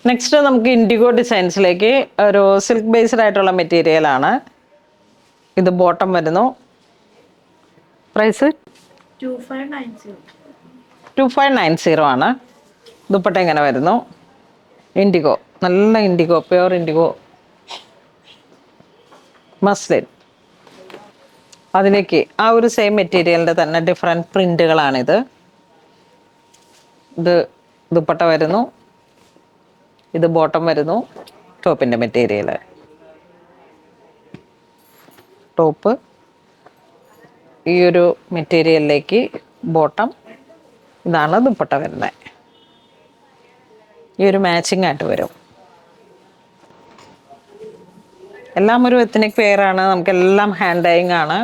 Next നമുക്ക് IndiGo ഡിസൈൻസിലേക്ക് ഒരു silk based ആയിട്ടുള്ള മെറ്റീരിയലാണ്. ഇത് ബോട്ടം വരുന്നു. പ്രൈസ് 2590 ആണ്. ദുപ്പട്ട ഇങ്ങനെ വരുന്നു. ഇൻഡിഗോ, നല്ല ഇൻഡിഗോ, പ്യുവർ ഇൻഡിഗോ മസ്ലിൻ. അതിലേക്ക് ആ ഒരു സെയിം മെറ്റീരിയലിൻ്റെ തന്നെ ഡിഫറെൻറ്റ് പ്രിൻ്റുകളാണിത്. ഇത് ദുപ്പട്ട വരുന്നു. ഇത് ബോട്ടം വരുന്നു. ടോപ്പിൻ്റെ മെറ്റീരിയൽ, ടോപ്പ് ഈ ഒരു മെറ്റീരിയലിലേക്ക് ബോട്ടം, ഇതാണ് ദുപ്പട്ട വരുന്നത്. ഈ ഒരു മാച്ചിങ് ആയിട്ട് വരും. എല്ലാം ഒരു എത്നിക് വെയറാണ്. നമുക്കെല്ലാം ഹാൻഡ് ഡൈയിങ് ആണ്,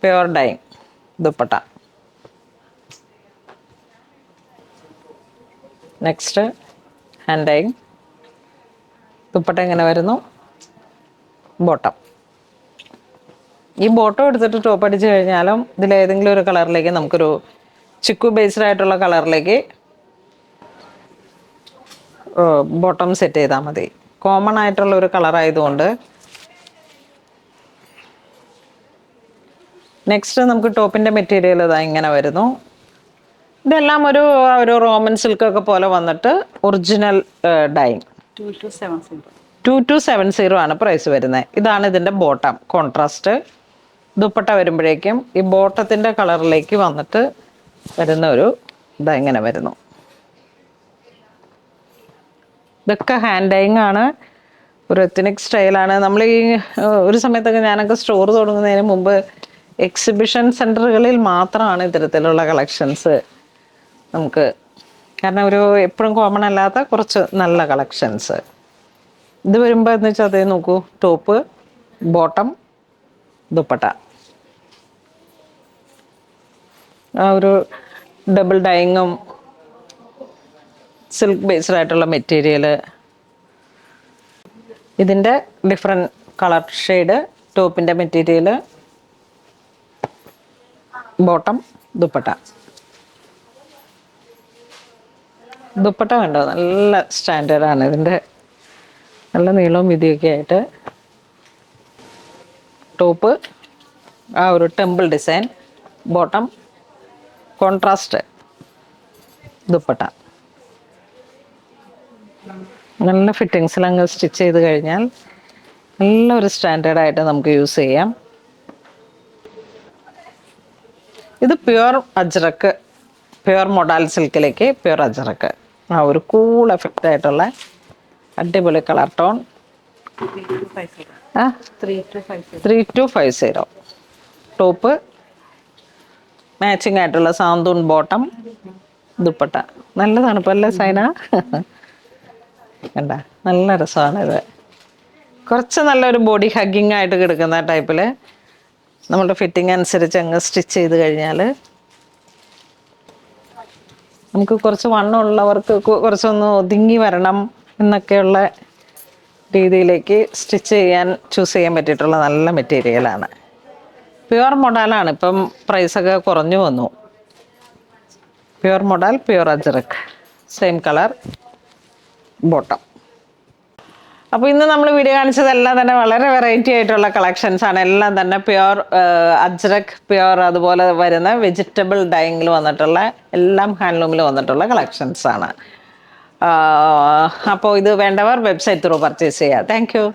pure dyeing dupatta. Next hand dyeing dupatta ഇങ്ങനെ വരുന്നു. ബോട്ടം, ഈ ബോട്ടം എടുത്തിട്ട് ടോപ്പ് അടിച്ച് കഴിഞ്ഞാലും ഇതിലേതെങ്കിലും ഒരു കളറിലേക്ക് നമുക്കൊരു ചിക്കു ബേസ്ഡ് ആയിട്ടുള്ള കളറിലേക്ക് ബോട്ടം സെറ്റ് ചെയ്താൽ മതി. കോമൺ ആയിട്ടുള്ള ഒരു കളർ ആയതുകൊണ്ട്. നെക്സ്റ്റ് നമുക്ക് ടോപ്പിൻ്റെ മെറ്റീരിയൽ ഇതാ ഇങ്ങനെ വരുന്നു. ഇതെല്ലാം ഒരു റോമൻ സിൽക്കൊക്കെ പോലെ വന്നിട്ട് ഒറിജിനൽ ഡൈങ്. 2270 ആണ് പ്രൈസ് വരുന്നത്. ഇതാണ് ഇതിൻ്റെ ബോട്ടം. കോൺട്രാസ്റ്റ് ദുപ്പട്ട വരുമ്പോഴേക്കും ഈ ബോട്ടത്തിൻ്റെ കളറിലേക്ക് വന്നിട്ട് വരുന്ന ഒരു ഇതാ ഇങ്ങനെ വരുന്നു. ഇതൊക്കെ ഹാൻഡ് ഡൈയിങ് ആണ്, ഒരു എത്നിക് സ്റ്റൈലാണ്. നമ്മൾ ഈ ഒരു സമയത്തൊക്കെ ഞാനൊക്കെ സ്റ്റോർ തുടങ്ങുന്നതിന് മുമ്പ് എക്സിബിഷൻ സെൻറ്ററുകളിൽ മാത്രമാണ് ഇത്തരത്തിലുള്ള കളക്ഷൻസ് നമുക്ക്, കാരണം ഒരു എപ്പോഴും കോമൺ അല്ലാത്ത കുറച്ച് നല്ല കളക്ഷൻസ്. ഇത് വരുമ്പോൾ എന്ന് വെച്ചാൽ അതേ നോക്കൂ, ടോപ്പ് ബോട്ടം ദുപ്പട്ട, ആ ഒരു ഡബിൾ ഡൈയിങ്ങും സിൽക്ക് ബേസ്ഡ് ആയിട്ടുള്ള മെറ്റീരിയൽ. ഇതിൻ്റെ ഡിഫറെൻറ്റ് കളർ ഷെയ്ഡ്, ടോപ്പിൻ്റെ മെറ്റീരിയൽ, ബോട്ടം ദുപ്പട്ട. ദുപ്പട്ട കണ്ടോ, നല്ല സ്റ്റാൻഡേർഡാണ് ഇതിൻ്റെ, നല്ല നീളവും വീതിയൊക്കെ ആയിട്ട്. ടോപ്പ് ആ ഒരു temple design, bottom contrast dupatta. നല്ല ഫിറ്റിങ്സിലങ്ങ് സ്റ്റിച്ച് ചെയ്ത് കഴിഞ്ഞാൽ നല്ലൊരു സ്റ്റാൻഡേർഡായിട്ട് നമുക്ക് യൂസ് ചെയ്യാം. ഇത് pure Ajrakh, pure modal സിൽക്കിലേക്ക് pure Ajrakh, ആ ഒരു കൂൾ എഫക്റ്റ് ആയിട്ടുള്ള അടിപൊളി കളർ ടോൺ. 3250. ടോപ്പ് മാച്ചിങ് ആയിട്ടുള്ള സാന്തൂൺ ബോട്ടം, ദുപ്പട്ട. നല്ലതാണ് ഇപ്പോൾ അല്ലേ സൈന? കണ്ട നല്ല രസമാണിത്. കുറച്ച് നല്ലൊരു ബോഡി ഹഗ്ഗിങ് ആയിട്ട് കിടക്കുന്ന ടൈപ്പിൽ നമ്മുടെ ഫിറ്റിംഗ് അനുസരിച്ച് അങ്ങ് സ്റ്റിച്ച് ചെയ്ത് കഴിഞ്ഞാൽ നമുക്ക് കുറച്ച് വണ്ണമുള്ളവർക്ക് കുറച്ചൊന്ന് ഒതുങ്ങി വരണം എന്നൊക്കെയുള്ള രീതിയിലേക്ക് സ്റ്റിച്ച് ചെയ്യാൻ ചൂസ് ചെയ്യാൻ പറ്റിയിട്ടുള്ള നല്ല മെറ്റീരിയലാണ്. പ്യുവർ മൊഡാലാണ്, ഇപ്പം പ്രൈസൊക്കെ കുറഞ്ഞു വന്നു. Pure modal, pure ajrakh, same colour bottom. അപ്പോൾ ഇന്ന് നമ്മൾ വീഡിയോ കാണിച്ചതെല്ലാം തന്നെ വളരെ വെറൈറ്റി ആയിട്ടുള്ള കളക്ഷൻസ് ആണ്. എല്ലാം തന്നെ പ്യുവർ അജ്രക്, പ്യുവർ അതുപോലെ വരുന്ന വെജിറ്റബിൾ ഡൈയിങ്ങിൽ വന്നിട്ടുള്ള, എല്ലാം ഹാൻഡ്ലൂമിൽ വന്നിട്ടുള്ള കളക്ഷൻസ് ആണ്. അപ്പോൾ ഇത് വേണ്ടവർ വെബ്സൈറ്റ് ത്രൂ പർച്ചേസ് ചെയ്യുക. Thank you.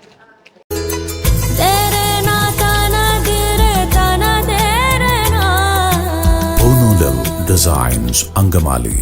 Designs Angamali.